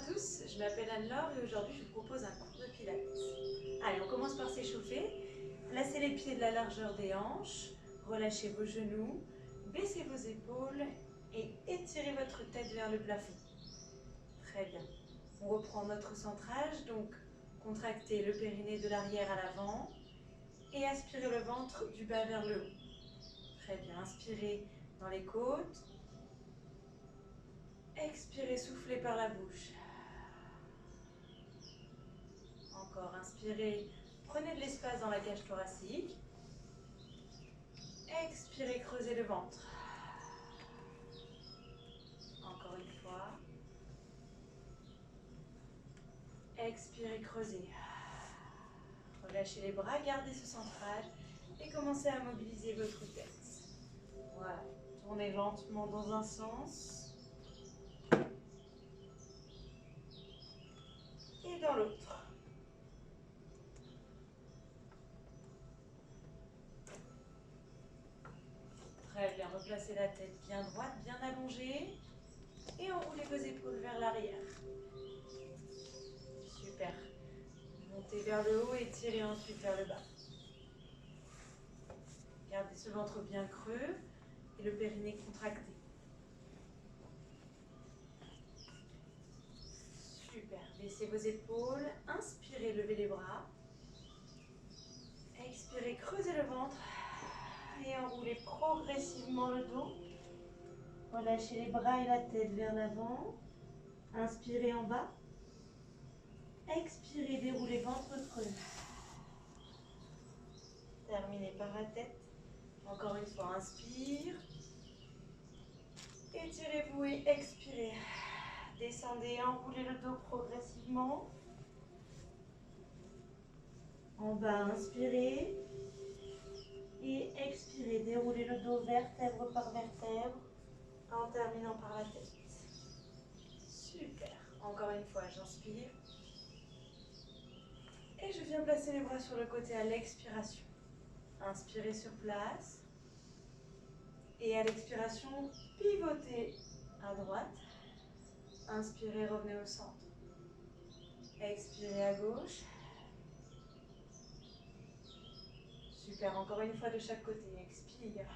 tous, je m'appelle Anne-Laure et aujourd'hui je vous propose un cours de pilates. Allez, on commence par s'échauffer. Placez les pieds de la largeur des hanches, relâchez vos genoux, baissez vos épaules et étirez votre tête vers le plafond. Très bien. On reprend notre centrage, donc contractez le périnée de l'arrière à l'avant et aspirez le ventre du bas vers le haut. Très bien, inspirez dans les côtes. Expirez, soufflez par la bouche. Encore, inspirez, prenez de l'espace dans la cage thoracique. Expirez, creusez le ventre. Encore une fois. Expirez, creusez. Relâchez les bras, gardez ce centrage et commencez à mobiliser votre tête. Voilà, tournez lentement dans un sens et dans l'autre. Très bien, replacez la tête bien droite, bien allongée et enroulez vos épaules vers l'arrière. Super. Montez vers le haut et tirez ensuite vers le bas. Gardez ce ventre bien creux et le périnée contracté. Super. Baissez vos épaules. Inspirez, levez les bras. Expirez, creusez le ventre et enroulez progressivement le dos. Relâchez les bras et la tête vers l'avant. Inspirez en bas. Expirez, déroulez ventre creux. Terminez par la tête. Encore une fois, inspire. Étirez-vous et expirez. Descendez, enroulez le dos progressivement. En bas, inspirez. Et expirez, déroulez le dos vertèbre par vertèbre en terminant par la tête. Super. Encore une fois, j'inspire. Et je viens placer les bras sur le côté à l'expiration. Inspirez sur place. Et à l'expiration, pivotez à droite. Inspirez, revenez au centre. Expirez à gauche. Super, encore une fois de chaque côté. Expire.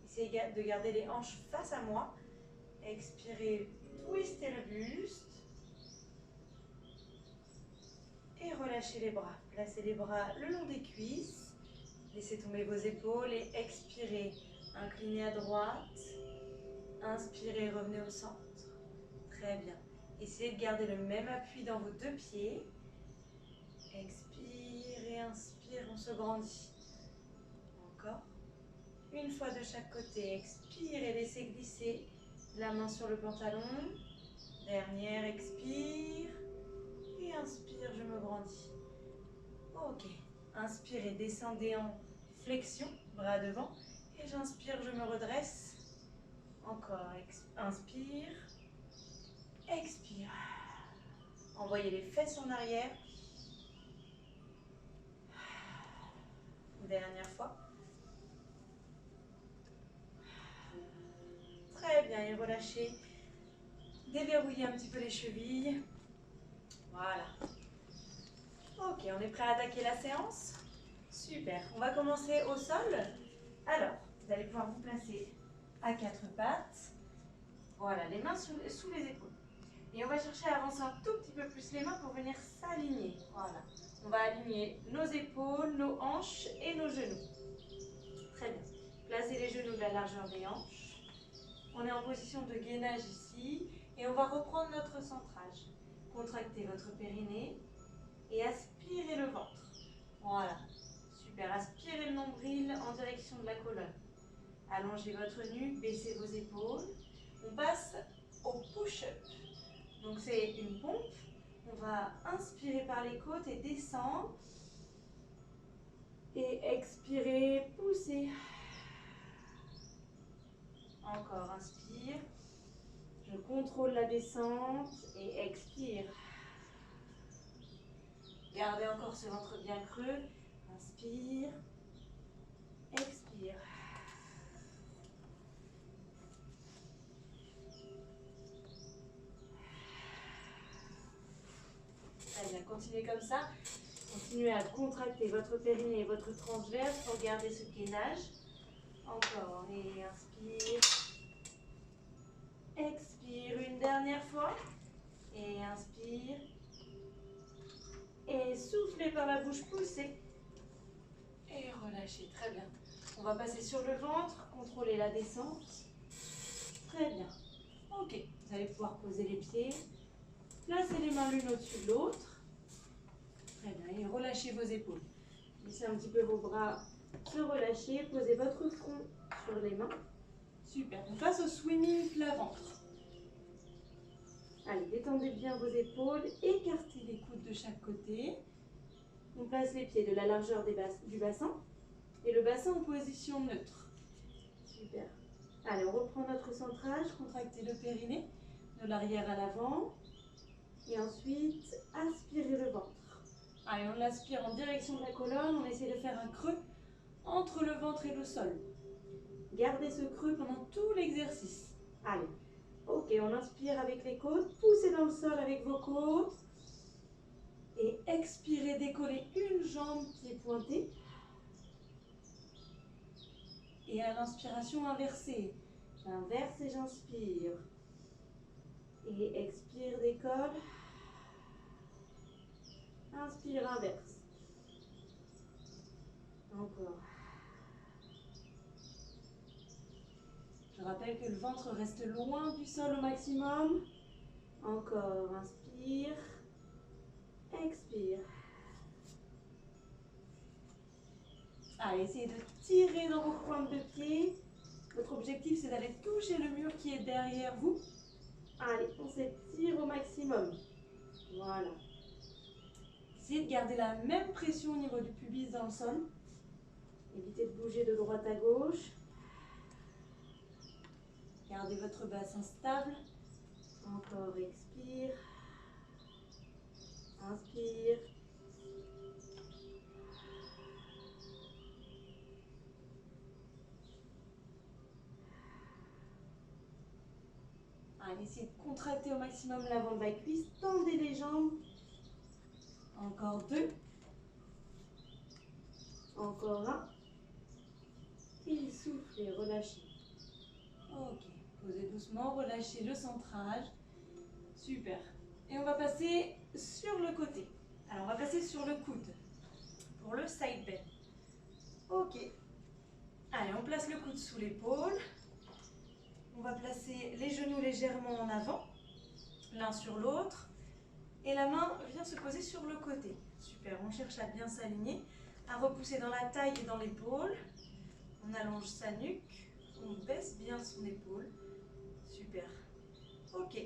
Essayez de garder les hanches face à moi. Expirez, twistez le buste. Et relâchez les bras. Placez les bras le long des cuisses. Laissez tomber vos épaules et expirez. Inclinez à droite. Inspirez, revenez au centre. Très bien. Essayez de garder le même appui dans vos deux pieds. Expire et inspire, on se grandit. Encore. Une fois de chaque côté. Expire et laissez glisser la main sur le pantalon. Dernière, expire. Et inspire, je me grandis. Ok. Inspirez, descendez en flexion, bras devant. Et j'inspire, je me redresse. Encore. Inspire. Expire. Envoyez les fesses en arrière. Dernière fois. Très bien, et relâchez. Déverrouillez un petit peu les chevilles. Voilà. Ok, on est prêt à attaquer la séance? Super. On va commencer au sol. Alors, vous allez pouvoir vous placer à quatre pattes. Voilà, les mains sous les épaules. Et on va chercher à avancer un tout petit peu plus les mains pour venir s'aligner. Voilà. On va aligner nos épaules, nos hanches et nos genoux. Très bien. Placez les genoux de la largeur des hanches. On est en position de gainage ici. Et on va reprendre notre centrage. Contractez votre périnée et aspirez le ventre. Voilà. Super. Aspirez le nombril en direction de la colonne. Allongez votre nuque, baissez vos épaules. On passe au push-up. Donc c'est une pompe. On va inspirer par les côtes et descendre. Et expirer, pousser. Encore, inspire. Je contrôle la descente et expire. Gardez encore ce ventre bien creux. Inspire. Expire. continuez comme ça. Continuez à contracter votre périnée et votre transverse pour garder ce gainage. Encore, et inspire. Expire une dernière fois. Et inspire. Et soufflez par la bouche, poussez. Et relâchez, très bien. On va passer sur le ventre, contrôler la descente. Très bien. Ok, vous allez pouvoir poser les pieds. Placez les mains l'une au-dessus de l'autre. Très bien, et relâchez vos épaules. Laissez un petit peu vos bras se relâcher. Posez votre front sur les mains. Super, on passe au swimming plat-ventre. Allez, détendez bien vos épaules, écartez les coudes de chaque côté. On place les pieds de la largeur du bassin et le bassin en position neutre. Super. Allez, on reprend notre centrage, contractez le périnée de l'arrière à l'avant. Et ensuite, aspirez le ventre. Allez, on l'aspire en direction de la colonne, on essaie de faire un creux entre le ventre et le sol. Gardez ce creux pendant tout l'exercice. Allez. Ok, on inspire avec les côtes, poussez dans le sol avec vos côtes. Et expirez, décollez une jambe qui est pointée. Et à l'inspiration, inversée. J'inverse et j'inspire. Et expire, décolle. Inspire, inverse. Encore. Je rappelle que le ventre reste loin du sol au maximum. Encore, inspire. Expire. Allez, essayez de tirer dans vos pointes de pied. Votre objectif, c'est d'aller toucher le mur qui est derrière vous. Allez, on s'étire au maximum. Voilà. Essayez de garder la même pression au niveau du pubis dans le sol. Évitez de bouger de droite à gauche. Gardez votre bassin stable. Encore, expire. Inspire. Allez, essayez de contracter au maximum l'avant de la cuisse. Tendez les jambes. Encore 2. Encore 1. Et soufflez, relâchez. Ok, posez doucement, relâchez le centrage. Super. Et on va passer sur le côté. Alors, on va passer sur le coude pour le side bend. Ok. Allez, on place le coude sous l'épaule. On va placer les genoux légèrement en avant, l'un sur l'autre. Et la main vient se poser sur le côté. Super, on cherche à bien s'aligner, à repousser dans la taille et dans l'épaule. On allonge sa nuque, on baisse bien son épaule. Super. Ok.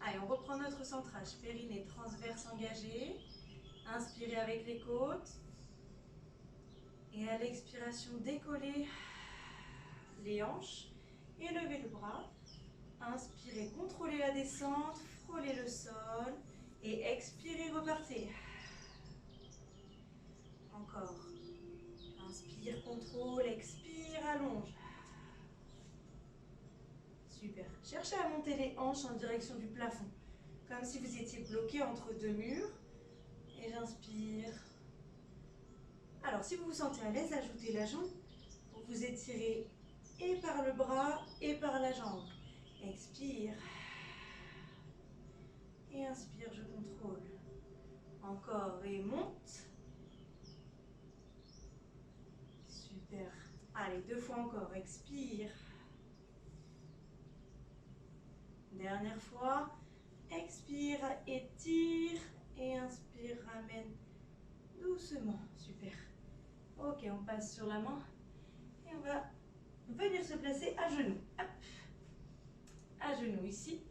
Allez, on reprend notre centrage. Périnée transverse engagé. Inspirez avec les côtes. Et à l'expiration, décollez les hanches et levez le bras. Inspirez, contrôlez la descente, frôlez le sol. Et expirez, repartez. Encore. Inspire, contrôle, expire, allonge. Super. Cherchez à monter les hanches en direction du plafond, comme si vous étiez bloqué entre deux murs. Et j'inspire. Alors, si vous vous sentez à l'aise, ajoutez la jambe pour vous étirer et par le bras et par la jambe. Expire. Et inspire, je contrôle. Encore et monte. Super. Allez, 2 fois encore. Expire. Dernière fois. Expire, étire. Et inspire, ramène doucement. Super. Ok, on passe sur la main. Et on va venir se placer à genoux. Hop. À genoux ici.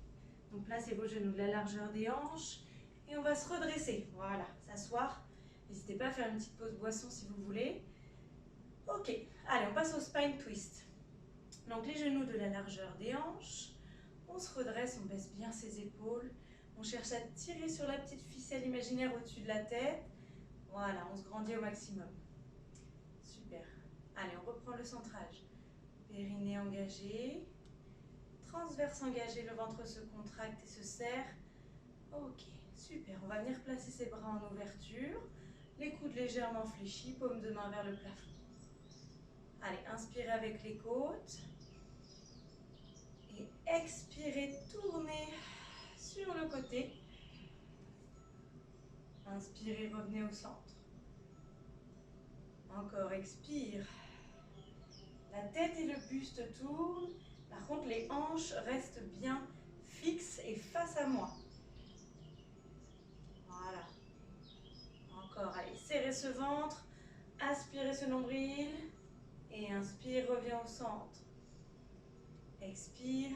Donc placez vos genoux de la largeur des hanches. Et on va se redresser. Voilà, s'asseoir. N'hésitez pas à faire une petite pause boisson si vous voulez. Ok, allez, on passe au spine twist. Donc les genoux de la largeur des hanches. On se redresse, on baisse bien ses épaules. On cherche à tirer sur la petite ficelle imaginaire au-dessus de la tête. Voilà, on se grandit au maximum. Super. Allez, on reprend le centrage. Périnée engagé. Transverse engagé, le ventre se contracte et se serre. Ok, super. Super, on va venir placer ses bras en ouverture, les coudes légèrement fléchis, paume de main vers le plafond. Allez, inspirez avec les côtes. Et expirez, tournez sur le côté. Inspirez, revenez au centre. Encore, expire. La tête et le buste tournent. Par contre, les hanches restent bien fixes et face à moi. Voilà. Encore, allez, serrez ce ventre. Aspirez ce nombril. Et inspire, reviens au centre. Expire.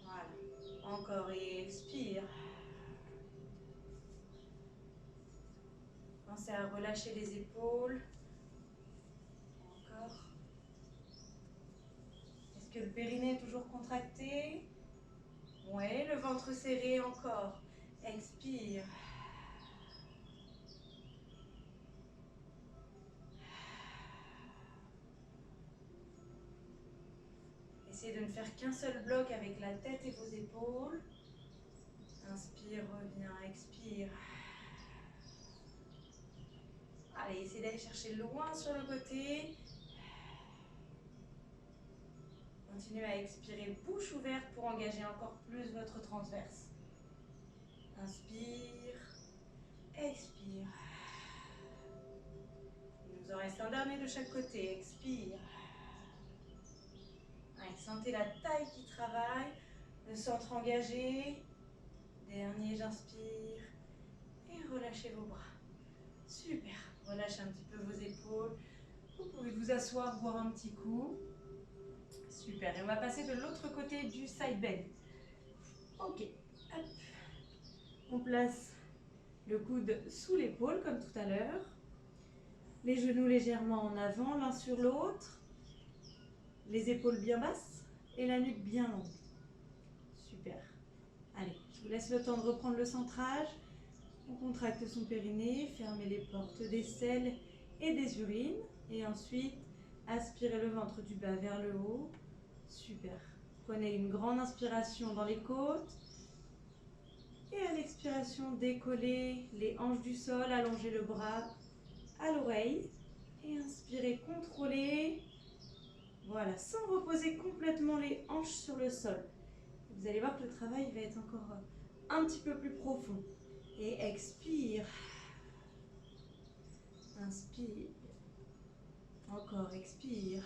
Voilà. Encore et expire. Pensez à relâcher les épaules. Encore. Est-ce que le périnée est toujours contracté? Oui, le ventre serré encore. Expire. Essayez de ne faire qu'un seul bloc avec la tête et vos épaules. Inspire, reviens, expire. Allez, essayez d'aller chercher loin sur le côté. Continuez à expirer bouche ouverte pour engager encore plus votre transverse. Inspire, expire. Il nous en reste un dernier de chaque côté. Expire. Allez, sentez la taille qui travaille, le centre engagé. Dernier, j'inspire. Et relâchez vos bras. Super. Relâchez un petit peu vos épaules. Vous pouvez vous asseoir, boire un petit coup. Super. Et on va passer de l'autre côté du side bend. Ok. Hop. On place le coude sous l'épaule comme tout à l'heure. Les genoux légèrement en avant, l'un sur l'autre. Les épaules bien basses et la nuque bien longue. Super. Allez, je vous laisse le temps de reprendre le centrage. On contracte son périnée, fermez les portes des selles et des urines. Et ensuite, aspirez le ventre du bas vers le haut. Super. Prenez une grande inspiration dans les côtes. Et à l'expiration, décollez les hanches du sol, allongez le bras à l'oreille. Et inspirez, contrôlez. Voilà, sans reposer complètement les hanches sur le sol. Vous allez voir que le travail va être encore un petit peu plus profond. Et expire. Inspire. Encore, expire.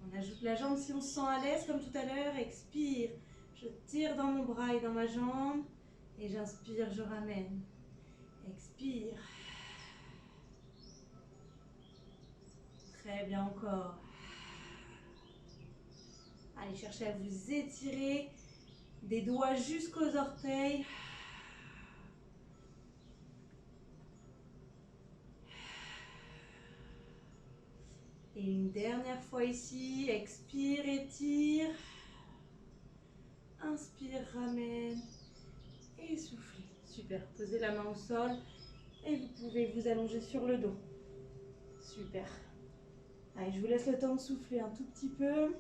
On ajoute la jambe si on se sent à l'aise, comme tout à l'heure. Expire. Je tire dans mon bras et dans ma jambe. Et j'inspire, je ramène. Expire. Très bien, encore. Allez, cherchez à vous étirer des doigts jusqu'aux orteils. Et une dernière fois ici, expire, étire. Inspire, ramène. Et soufflez. Super, posez la main au sol. Et vous pouvez vous allonger sur le dos. Super. Allez, je vous laisse le temps de souffler un tout petit peu.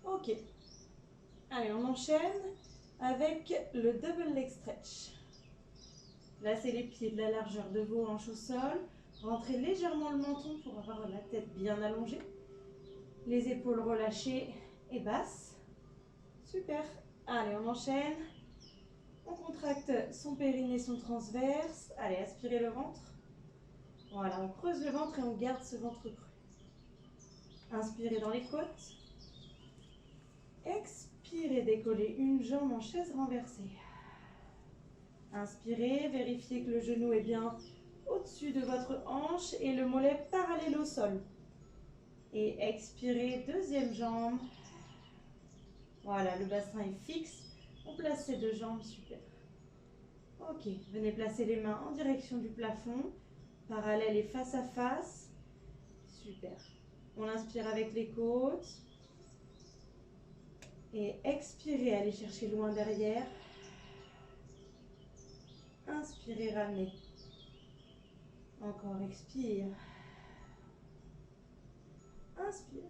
Ok. Allez, on enchaîne avec le double leg stretch. Placez les pieds de la largeur de vos hanches au sol. Rentrez légèrement le menton pour avoir la tête bien allongée. Les épaules relâchées et basses. Super. Allez, on enchaîne. On contracte son périnée, son transverse. Allez, aspirez le ventre. Voilà, on creuse le ventre et on garde ce ventre creux. Inspirez dans les côtes. Expirez, décollez une jambe en chaise renversée. Inspirez, vérifiez que le genou est bien au-dessus de votre hanche et le mollet parallèle au sol. Et expirez, deuxième jambe. Voilà, le bassin est fixe. On place ces deux jambes, super. Ok, venez placer les mains en direction du plafond, parallèle et face à face. Super. On inspire avec les côtes. Et expirez, allez chercher loin derrière. Inspirez, ramenez. Encore, expire. Inspire.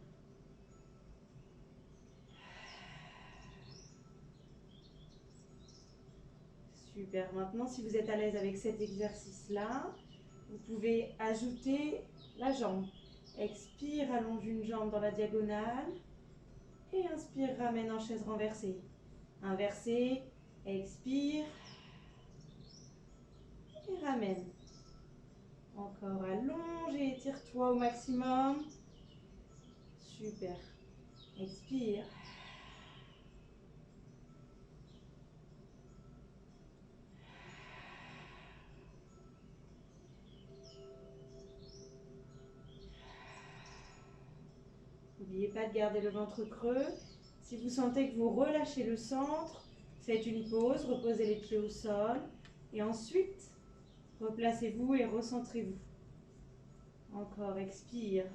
Super. Maintenant, si vous êtes à l'aise avec cet exercice-là, vous pouvez ajouter la jambe. Expire, allonge une jambe dans la diagonale. Et inspire, ramène en chaise renversée. Inversé, expire. Et ramène. Encore, allonge et étire-toi au maximum. Super. Expire. N'oubliez pas de garder le ventre creux. Si vous sentez que vous relâchez le centre, faites une pause, reposez les pieds au sol. Et ensuite, replacez-vous et recentrez-vous. Encore, expire.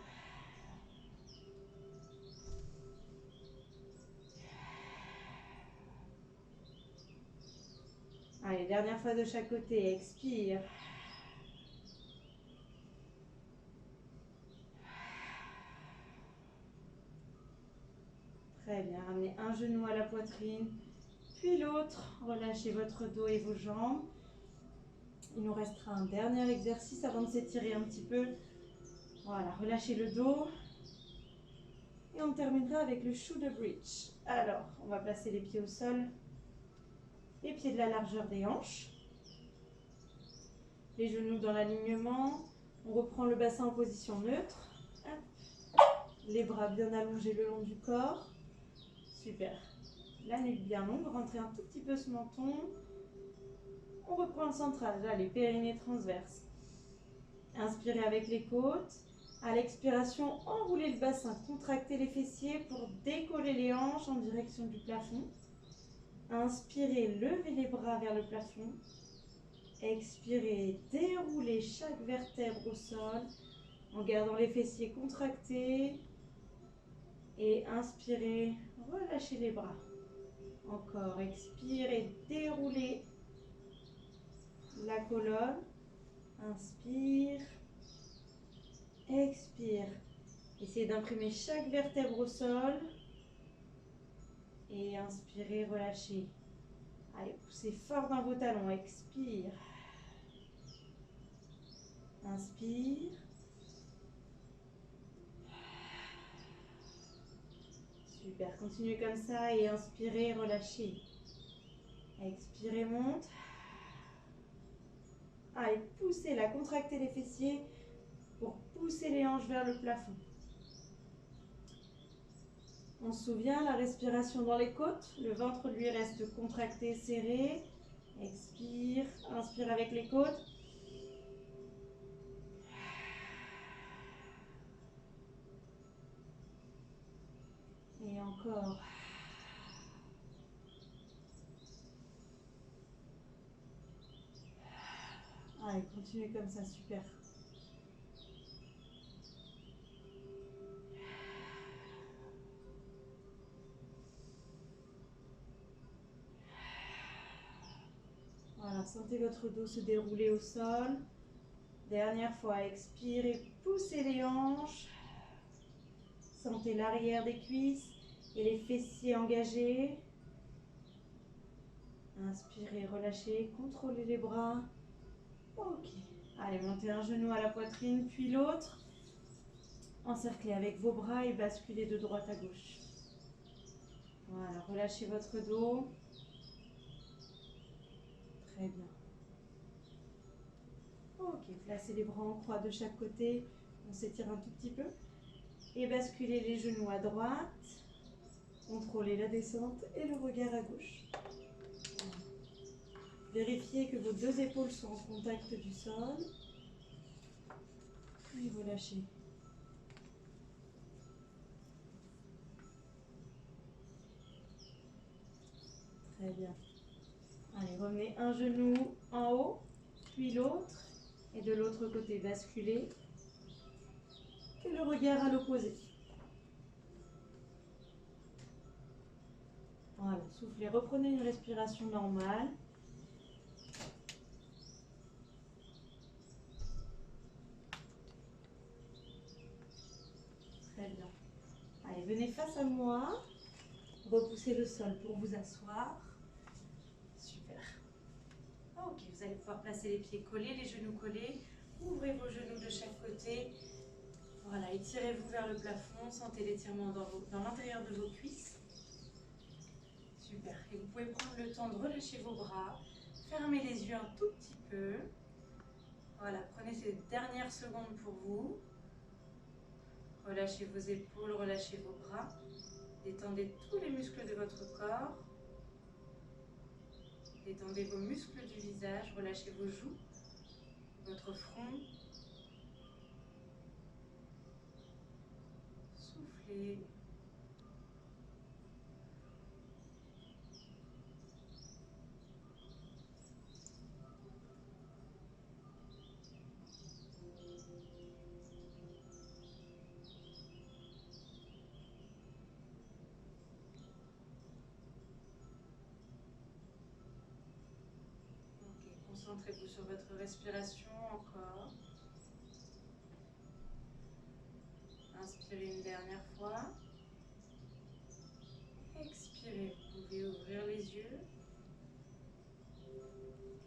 Allez, dernière fois de chaque côté, expire. Très bien, ramenez un genou à la poitrine, puis l'autre. Relâchez votre dos et vos jambes. Il nous restera un dernier exercice avant de s'étirer un petit peu. Voilà, relâchez le dos. Et on terminera avec le shoulder bridge. Alors, on va placer les pieds au sol. Les pieds de la largeur des hanches. Les genoux dans l'alignement. On reprend le bassin en position neutre. Les bras bien allongés le long du corps. Super. La nuque bien longue. Rentrez un tout petit peu ce menton. On reprend le centrage. Allez, périnée transverse. Inspirez avec les côtes. À l'expiration, enroulez le bassin. Contractez les fessiers pour décoller les hanches en direction du plafond. Inspirez, levez les bras vers le plafond. Expirez, déroulez chaque vertèbre au sol en gardant les fessiers contractés. Et inspirez, relâchez les bras. Encore, expirez, déroulez la colonne. Inspire, expire. Essayez d'imprimer chaque vertèbre au sol. Et inspirez, relâchez. Allez, poussez fort dans vos talons. Expire. Inspire. Super, continuez comme ça et inspirez, relâchez. Expirez, monte. Allez, poussez là, contractez les fessiers pour pousser les hanches vers le plafond. On se souvient, la respiration dans les côtes, le ventre lui reste contracté, serré. Expire, inspire avec les côtes. Et encore. Allez, continuez comme ça, super. Voilà, sentez votre dos se dérouler au sol. Dernière fois, expirez, poussez les hanches. Sentez l'arrière des cuisses et les fessiers engagés. Inspirez, relâchez, contrôlez les bras. Ok. Allez, montez un genou à la poitrine, puis l'autre. Encerclez avec vos bras et basculez de droite à gauche. Voilà, relâchez votre dos. Très bien. Ok, placez les bras en croix de chaque côté. On s'étire un tout petit peu. Et basculez les genoux à droite. Contrôlez la descente et le regard à gauche. Vérifiez que vos deux épaules sont en contact du sol. Et relâchez. Très bien. Allez, revenez un genou en haut, puis l'autre. Et de l'autre côté, basculez. Et le regard à l'opposé. Voilà, soufflez, reprenez une respiration normale. face à moi. Repoussez le sol pour vous asseoir. Super. Ok, vous allez pouvoir placer les pieds collés, les genoux collés. Ouvrez vos genoux de chaque côté. Voilà, étirez-vous vers le plafond. Sentez l'étirement dans l'intérieur de vos cuisses. Super. Et vous pouvez prendre le temps de relâcher vos bras. Fermez les yeux un tout petit peu. Voilà, prenez ces dernières secondes pour vous. Relâchez vos épaules, relâchez vos bras. Détendez tous les muscles de votre corps. Détendez vos muscles du visage, relâchez vos joues, votre front. Soufflez. Concentrez-vous sur votre respiration encore. Inspirez une dernière fois. Expirez, vous pouvez ouvrir les yeux.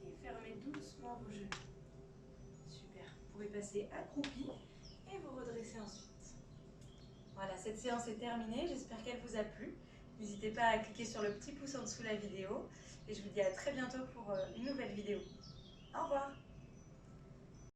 Et fermez doucement vos genoux. Super, vous pouvez passer accroupi et vous redresser ensuite. Voilà, cette séance est terminée, j'espère qu'elle vous a plu. N'hésitez pas à cliquer sur le petit pouce en dessous de la vidéo. Et je vous dis à très bientôt pour une nouvelle vidéo. Au revoir!